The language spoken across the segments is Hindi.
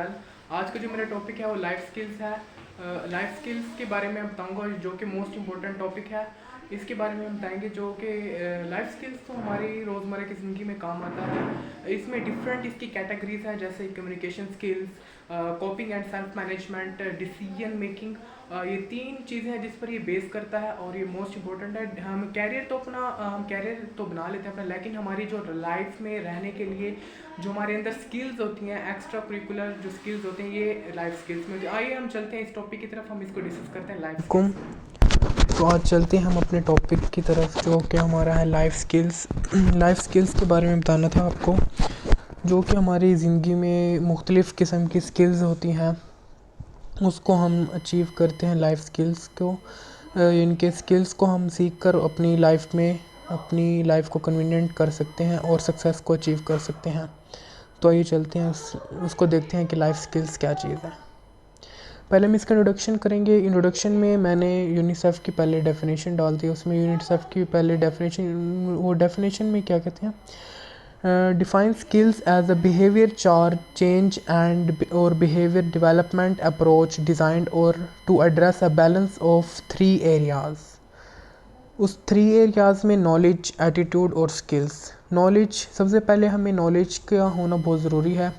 वेल। आज का जो मेरा टॉपिक है वो लाइफ स्किल्स है। लाइफ स्किल्स के बारे में मैं बताऊंगा जो कि मोस्ट इम्पोर्टेंट टॉपिक है। इसके बारे में हम बताएंगे जो कि लाइफ स्किल्स तो हमारी रोज़मर्रा की ज़िंदगी में काम आता है। इसमें डिफरेंट इसकी कैटेगरीज हैं, जैसे communication skills, कॉपिंग and self management, decision making. ये तीन चीज़ें हैं जिस पर ये बेस करता है और ये मोस्ट इम्पोर्टेंट है। हम कैरियर तो बना लेते हैं अपना, लेकिन हमारी जो लाइफ में रहने के लिए जो हमारे अंदर स्किल्स होती हैं, एक्स्ट्रा करिकुलर जो स्किल्स होते हैं, ये लाइफ स्किल्स में होती हैं। आइए हम चलते हैं इस टॉपिक की तरफ, हम इसको डिस्कस करते हैं लाइफ स्किल्स। तो आज चलते हैं हम अपने टॉपिक की तरफ जो कि हमारा है लाइफ स्किल्स। लाइफ स्किल्स के बारे में बताना था आपको, जो कि हमारी ज़िंदगी में मुख्तलिफ़ किस्म की स्किल्स होती हैं, उसको हम अचीव करते हैं। लाइफ स्किल्स को इनके स्किल्स को हम सीख कर अपनी लाइफ में अपनी लाइफ को कन्वीनियंट कर सकते हैं और सक्सेस को अचीव कर सकते हैं। तो आइए चलते हैं उसको देखते हैं कि लाइफ स्किल्स क्या चीज़ है। पहले हम इसका इंट्रोडक्शन करेंगे। इंट्रोडक्शन में मैंने यूनिसेफ की पहले डेफिनेशन डाल दी। उसमें यूनिसेफ की पहले डेफिनेशन में क्या कहते हैं, define skills as a behaviour charge change and और बिहेवियर डेवलपमेंट अप्रोच डिज़ाइंड और to address a balance of 3 areas. उस 3 एरियाज़ में नॉलेज, एटीट्यूड और स्किल्स। नॉलेज, सबसे पहले हमें नॉलेज का होना बहुत ज़रूरी है।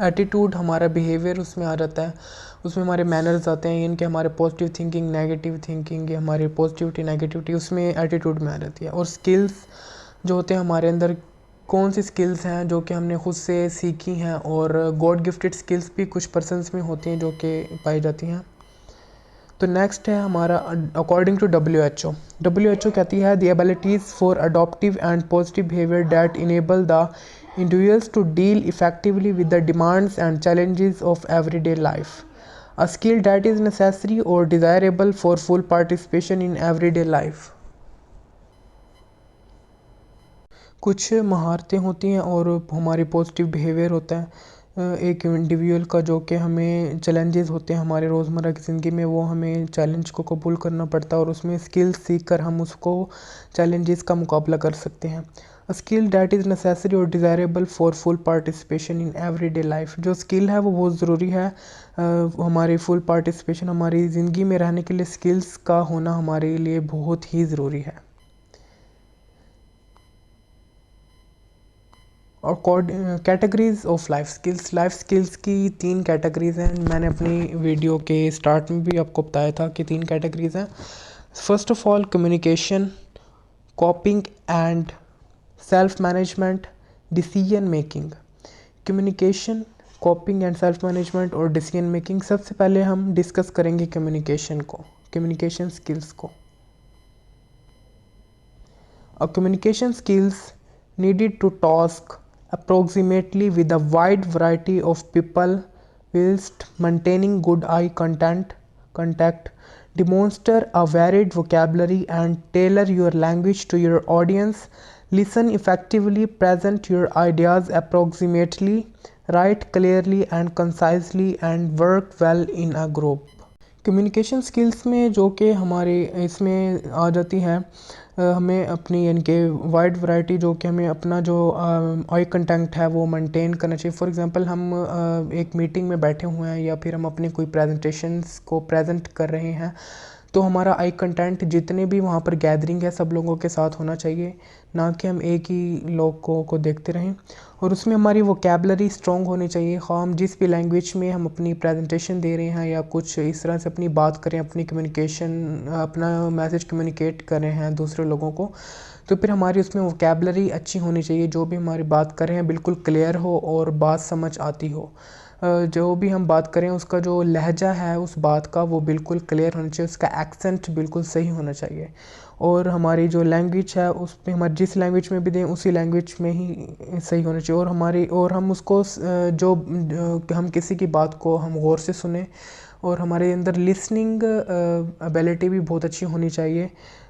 एटीट्यूड हमारा बिहेवियर उसमें आ जाता है, उसमें हमारे मैनर्स आते हैं, इनके हमारे पॉजिटिव थिंकिंग, नेगेटिव थिंकिंग, ये हमारी पॉजिटिविटी नेगेटिविटी उसमें एटीट्यूड में आ जाती है। और स्किल्स जो होते हैं हमारे अंदर, कौन सी स्किल्स हैं जो कि हमने ख़ुद से सीखी हैं, और गॉड गिफ्टेड स्किल्स भी कुछ पर्सनस में होती हैं जो कि पाई जाती हैं। तो नेक्स्ट है हमारा अकॉर्डिंग टू WHO कहती है the abilities for adoptive and positive behaviour that enable the individuals to deal effectively with the demands and challenges of everyday life, a skill that is necessary or desirable for full participation in everyday life। कुछ महारतें होती हैं और हमारी पॉजिटिव बिहेवियर होता है एक इंडिविजुअल का, जो कि हमें चैलेंजेस होते हैं हमारे रोज़मर्रा की ज़िंदगी में, वो हमें चैलेंज को कबूल करना पड़ता है और उसमें स्किल्स सीख कर हम उसको चैलेंजेस का मुकाबला कर सकते हैं। A skill that is necessary और desirable for full participation in everyday life. जो स्किल है वो बहुत ज़रूरी है हमारी फुल पार्टिसिपेशन, हमारी ज़िंदगी में रहने के लिए स्किल्स का होना हमारे लिए बहुत ही ज़रूरी है। और कैटेगरीज ऑफ लाइफ स्किल्स की 3 कैटेगरीज हैं। मैंने अपनी वीडियो के स्टार्ट में भी आपको बताया था कि 3 कैटेगरीज हैं। First of all communication, कॉपिंग and self management, decision making. Communication, कॉपिंग and self management और डिसीजन मेकिंग। सबसे पहले हम डिस्कस करेंगे कम्युनिकेशन स्किल्स को। A communication skills needed to task approximately with a wide variety of people whilst maintaining good eye contact, demonstrate a varied vocabulary and tailor your language to your audience, listen effectively, present your ideas approximately, write clearly and concisely, and work well in a group। Communication skills में जो कि हमारे इसमें आ जाती हैं, हमें अपनी यानी कि वाइड वैरायटी, जो कि हमें अपना जो आई कंटेक्ट है वो मेंटेन करना चाहिए। फॉर एग्जांपल हम एक मीटिंग में बैठे हुए हैं या फिर हम अपनी कोई प्रेजेंटेशंस को प्रेजेंट कर रहे हैं, तो हमारा आई कंटेंट जितने भी वहाँ पर गैदरिंग है सब लोगों के साथ होना चाहिए, ना कि हम एक ही लोगों को देखते रहें। और उसमें हमारी वोकैबलरी स्ट्रॉन्ग होनी चाहिए, ख़ास हम जिस भी लैंग्वेज में हम अपनी प्रेजेंटेशन दे रहे हैं या कुछ इस तरह से अपनी बात करें, अपनी कम्युनिकेशन, अपना मैसेज कम्युनिकेट कर रहे हैं दूसरे लोगों को, तो फिर हमारी उसमें वोकैबलरी अच्छी होनी चाहिए। जो भी हमारी बात कर रहे हैं बिल्कुल क्लियर हो और बात समझ आती हो। जो भी हम बात करें उसका जो लहजा है उस बात का वो बिल्कुल क्लियर होना चाहिए, उसका एक्सेंट बिल्कुल सही होना चाहिए। और हमारी जो लैंग्वेज है उस पर हमारी जिस लैंग्वेज में भी दें उसी लैंग्वेज में ही सही होना चाहिए। और हम उसको हम किसी की बात को हम गौर से सुने, और हमारे अंदर लिसनिंग एबिलिटी भी बहुत अच्छी होनी चाहिए।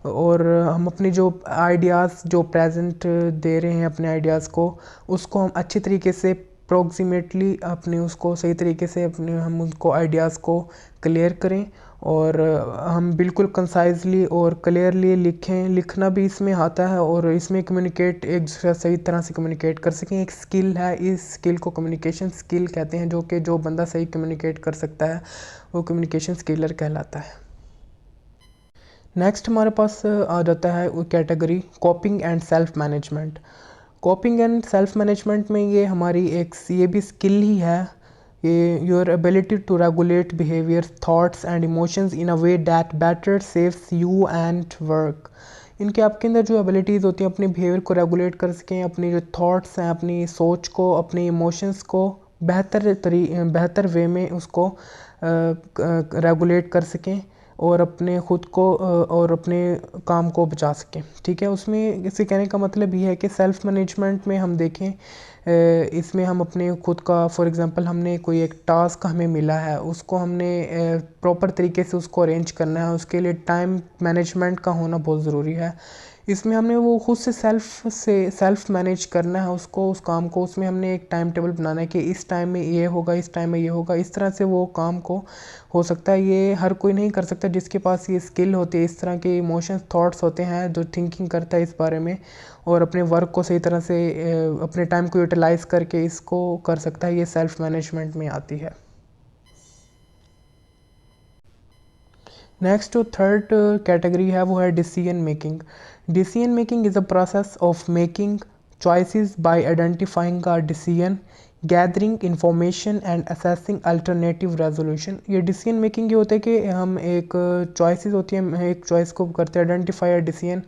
और हम अपनी जो आइडियाज़ जो प्रेजेंट दे रहे हैं अपने आइडियाज़ को, उसको हम अच्छी तरीके से अप्रोक्सीमेटली अपने उसको सही तरीके से अपने हम उनको आइडियाज़ को क्लियर करें और हम बिल्कुल कंसाइजली और क्लियरली लिखें। लिखना भी इसमें आता है और इसमें कम्युनिकेट एक दूसरे से सही तरह से कम्युनिकेट कर सकें। एक स्किल है, इस स्किल को कम्युनिकेशन स्किल कहते हैं, जो कि जो बंदा सही कम्युनिकेट कर सकता है वो कम्युनिकेशन स्किलर कहलाता है। नेक्स्ट हमारे पास आ जाता है category coping and self management. Coping and self management में ये हमारी ये भी स्किल ही है। ये your ability to regulate behaviour, thoughts and emotions in a way that better saves you and work. इनके आपके अंदर जो एबिलिटीज़ होती हैं अपने बिहेवियर को रेगुलेट कर सकें, अपनी जो थॉट्स हैं, अपनी सोच को, अपने इमोशंस को बेहतर वे में उसको रेगुलेट कर सकें और अपने ख़ुद को और अपने काम को बचा सकें। ठीक है, उसमें इसे कहने का मतलब ये है कि सेल्फ़ मैनेजमेंट में हम देखें इसमें हम अपने ख़ुद का फॉर एग्ज़ाम्पल हमने कोई एक टास्क हमें मिला है, उसको हमने प्रॉपर तरीके से उसको अरेंज करना है, उसके लिए टाइम मैनेजमेंट का होना बहुत ज़रूरी है। इसमें हमने वो खुद से सेल्फ़ मैनेज करना है उसको, उस काम को। उसमें हमने एक टाइम टेबल बनाना है कि इस टाइम में ये होगा, इस टाइम में ये होगा, इस तरह से वो काम को हो सकता है। ये हर कोई नहीं कर सकता जिसके पास ये स्किल होती है, इस तरह के इमोशंस थॉट्स होते हैं, जो थिंकिंग करता है इस बारे में और अपने वर्क को सही तरह से अपने टाइम को यूटिलाइज़ करके इसको कर सकता है। ये सेल्फ़ मैनेजमेंट में आती है। नेक्स्ट जो थर्ड कैटेगरी है वो है decision making. Decision making is a process of making choices bye identifying a decision, gathering information and assessing alternative resolution. ये डिसीजन मेकिंग ये होता है कि हम एक चॉइसेस होती है, हम एक चॉइस को करते हैं आइडेंटिफाई या डिसीजन।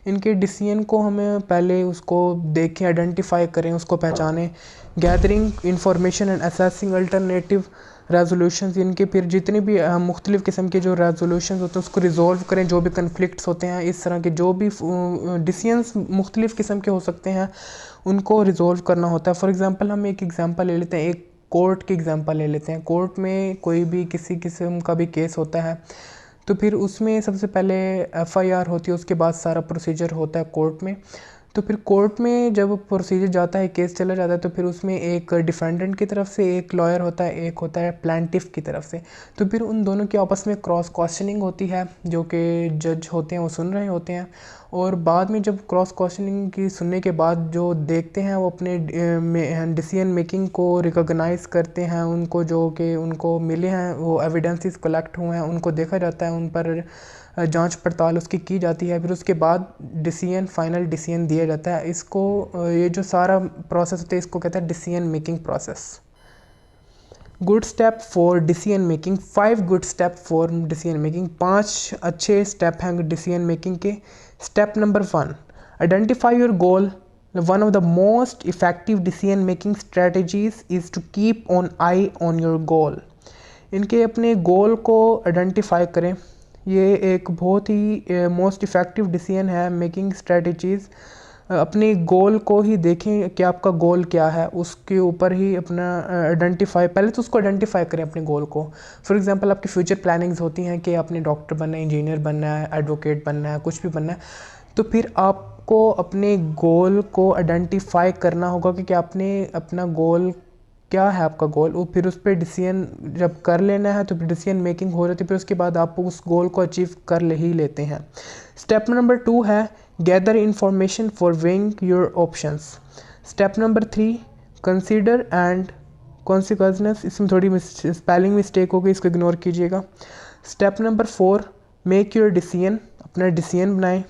इनके डिसीजन को हमें पहले उसको देखें, आइडेंटिफाई करें, उसको पहचानें। Gathering information and assessing alternative resolutions, इनके फिर जितने भी मुख्तलिफ़ किस्म के जो रेजोल्यूशंस होते हैं उसको रिजॉल्व करें। जो भी कन्फ्लिक्ट्स होते हैं, इस तरह के जो भी डिसीजंस मुख्तलिफ़ किस्म के हो सकते हैं, उनको रिजॉल्व करना होता है। फॉर एग्ज़ाम्पल हम एक एग्ज़ाम्पल ले लेते हैं, एक कोर्ट की एग्ज़ाम्पल ले लेते हैं। कोर्ट में कोई भी किसी किस्म का भी केस होता है तो फिर उसमें सबसे पहले एफआईआर होती है, उसके बाद सारा प्रोसीजर होता है कोर्ट में। तो फिर कोर्ट में जब प्रोसीजर जाता है, केस चला जाता है, तो फिर उसमें एक डिफेंडेंट की तरफ से एक लॉयर होता है, एक होता है प्लेंटिफ की तरफ से। तो फिर उन दोनों की आपस में क्रॉस क्वेश्चनिंग होती है, जो कि जज होते हैं वो सुन रहे होते हैं। और बाद में जब क्रॉस क्वेश्चनिंग की सुनने के बाद जो देखते हैं वो अपने डिसीजन मेकिंग को रिकॉग्नाइज़ करते हैं। उनको जो कि उनको मिले हैं वो एविडेंसेस कलेक्ट हुए हैं, उनको देखा जाता है, उन पर जांच पड़ताल उसकी की जाती है। फिर उसके बाद फाइनल डिसीजन दिया जाता है। इसको ये जो सारा प्रोसेस होता है इसको कहते हैं decision making process. Good step for decision making, 5 good step for decision making. 5 अच्छे स्टेप हैं डिसीजन मेकिंग के। Step number 1, identify your goal. One of the most effective decision making strategies is to keep on eye on your goal. इनके अपने गोल को आइडेंटिफाई करें। ये एक बहुत ही मोस्ट इफ़ेक्टिव डिसीजन है मेकिंग स्ट्रेटजीज़। अपने गोल को ही देखें कि आपका गोल क्या है, उसके ऊपर ही अपना आइडेंटिफाई, पहले तो उसको आइडेंटिफाई करें अपने गोल को। फॉर एग्जांपल आपकी फ्यूचर प्लानिंग्स होती हैं कि आपने डॉक्टर बनना है, इंजीनियर बनना है, एडवोकेट बनना है, कुछ भी बनना है। तो फिर आपको अपने गोल को आइडेंटिफाई करना होगा कि आपने अपना गोल क्या है, आपका गोल। वो फिर उस पर डिसीजन जब कर लेना है तो फिर डिसीजन मेकिंग हो जाती है। फिर उसके बाद आप उस गोल को अचीव कर ले ही लेते हैं। स्टेप नंबर 2 है gather information for weighing your options. Step number 3 consider and consequences. इसमें थोड़ी स्पेलिंग मिस्टेक हो गई, इसको इग्नोर कीजिएगा। Step number 4 make your decision, अपना डिसीजन बनाएं।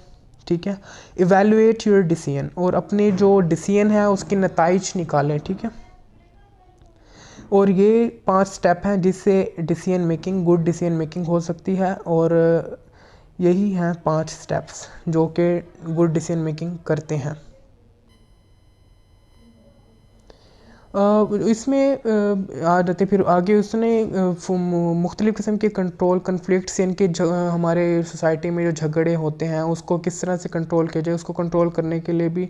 ठीक है, इवेलुएट योर डिसीजन, और अपने जो डिसीजन है उसके नताइज निकालें। ठीक है, और ये 5 स्टेप हैं जिससे decision making, good decision making हो सकती है। और यही हैं 5 स्टेप्स जो कि गुड डिसीजन मेकिंग करते हैं। इसमें आ जाते फिर आगे उसने मुख्तलिफ़ किस्म के कंट्रोल कन्फ्लिक्ट्स, इनके हमारे सोसाइटी में जो झगड़े होते हैं उसको किस तरह से कंट्रोल किया जाए। उसको कंट्रोल करने के लिए भी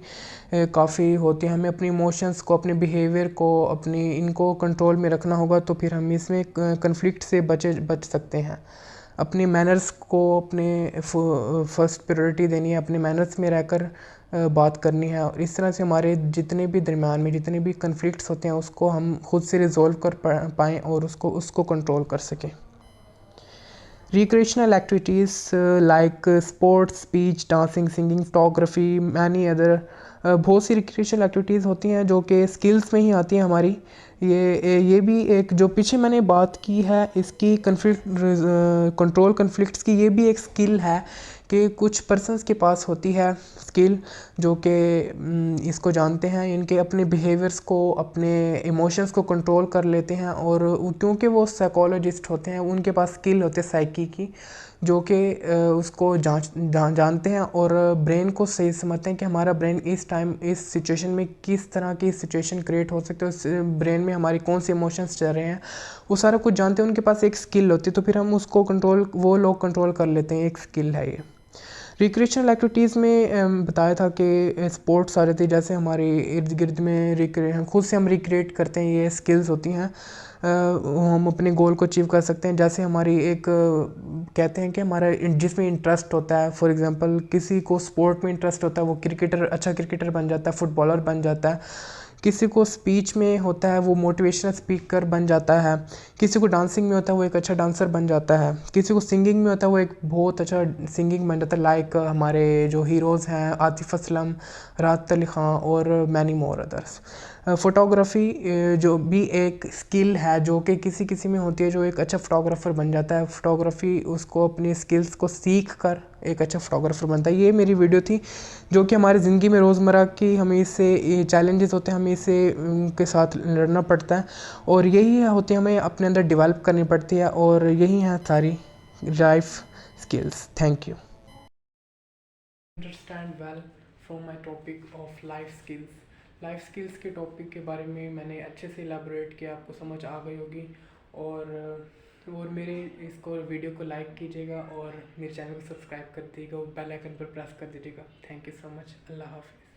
काफ़ी होते हैं। हमें अपनी इमोशंस को, अपने बिहेवियर को, अपनी इनको कंट्रोल में रखना होगा, तो फिर हम इसमें कन्फ्लिक्ट से बच सकते हैं। अपनी मैनर्स को अपने फर्स्ट प्रायोरिटी देनी है, अपने मैनर्स में रहकर बात करनी है और इस तरह से हमारे जितने भी दरमियान में जितने भी कन्फ्लिक्ट्स होते हैं उसको हम खुद से रिज़ॉल्व कर पाएँ और उसको कंट्रोल कर सकें। Recreational activities like sports, speech, dancing, singing, photography, many other बहुत सी रिक्रिएशनल एक्टिविटीज़ होती हैं जो कि स्किल्स में ही आती हैं हमारी। ये भी एक जो पीछे मैंने बात की है इसकी कंट्रोल कन्फ्लिक्ट्स की, ये भी एक स्किल है कि कुछ पर्सन्स के पास होती है स्किल जो कि इसको जानते हैं, इनके अपने बिहेवियर्स को, अपने इमोशंस को कंट्रोल कर लेते हैं और क्योंकि वो साइकोलॉजिस्ट होते हैं उनके पास स्किल होते हैं साइकी की जो कि उसको जानते हैं और ब्रेन को सही समझते हैं कि हमारा ब्रेन इस टाइम इस सिचुएशन में किस तरह की सिचुएशन क्रिएट हो सकती है, उस ब्रेन में हमारी कौन से इमोशंस चल रहे हैं वो सारा कुछ जानते हैं। उनके पास एक स्किल होती है तो फिर हम उसको वो लोग कंट्रोल कर लेते हैं, एक स्किल है ये। रिक्रिएशनल एक्टिविटीज़ में बताया था कि स्पोर्ट्स आ रहे थे, जैसे हमारे इर्द गिर्द में खुद से हम रिक्रिएट करते हैं, ये स्किल्स होती हैं। हम अपने गोल को अचीव कर सकते हैं। जैसे हमारी एक कहते हैं कि हमारा जिसमें इंटरेस्ट होता है, फॉर एग्जांपल किसी को स्पोर्ट में इंटरेस्ट होता है वो अच्छा क्रिकेटर बन जाता है, फुटबॉलर बन जाता है। किसी को स्पीच में होता है वो मोटिवेशनल स्पीकर बन जाता है। किसी को डांसिंग में होता है वो एक अच्छा डांसर बन जाता है। किसी को सिंगिंग में होता है वो एक बहुत अच्छा सिंगिंग बन जाता है। लाइक हमारे जो हीरोज़ हैं आतिफ़ असलम, राहत अली ख़ान और मैनी मोर अदर्स। फ़ोटोग्राफ़ी जो भी एक स्किल है जो कि किसी किसी में होती है, जो एक अच्छा फ़ोटोग्राफ़र बन जाता है। फ़ोटोग्राफ़ी उसको अपनी स्किल्स को सीख कर एक अच्छा फ़ोटोग्राफ़र बनता है। ये मेरी वीडियो थी जो कि हमारी ज़िंदगी में रोज़मर्रा की हमें इससे ये चैलेंजेस होते हैं, हमें इससे उनके साथ लड़ना पड़ता है और यही होती है हमें अपने अंदर डेवलप करनी पड़ती है और यही हैं सारी life skills. Thank you. Understand well from my topic of life skills के टॉपिक के बारे में मैंने अच्छे से इलाबोरेट किया, आपको समझ आ गई होगी। और मेरे इसको वीडियो को लाइक कीजिएगा और मेरे चैनल को सब्सक्राइब कर दीजिएगा और बेल आइकन पर प्रेस कर दीजिएगा। Thank you so much. अल्लाह हाफ़िज़।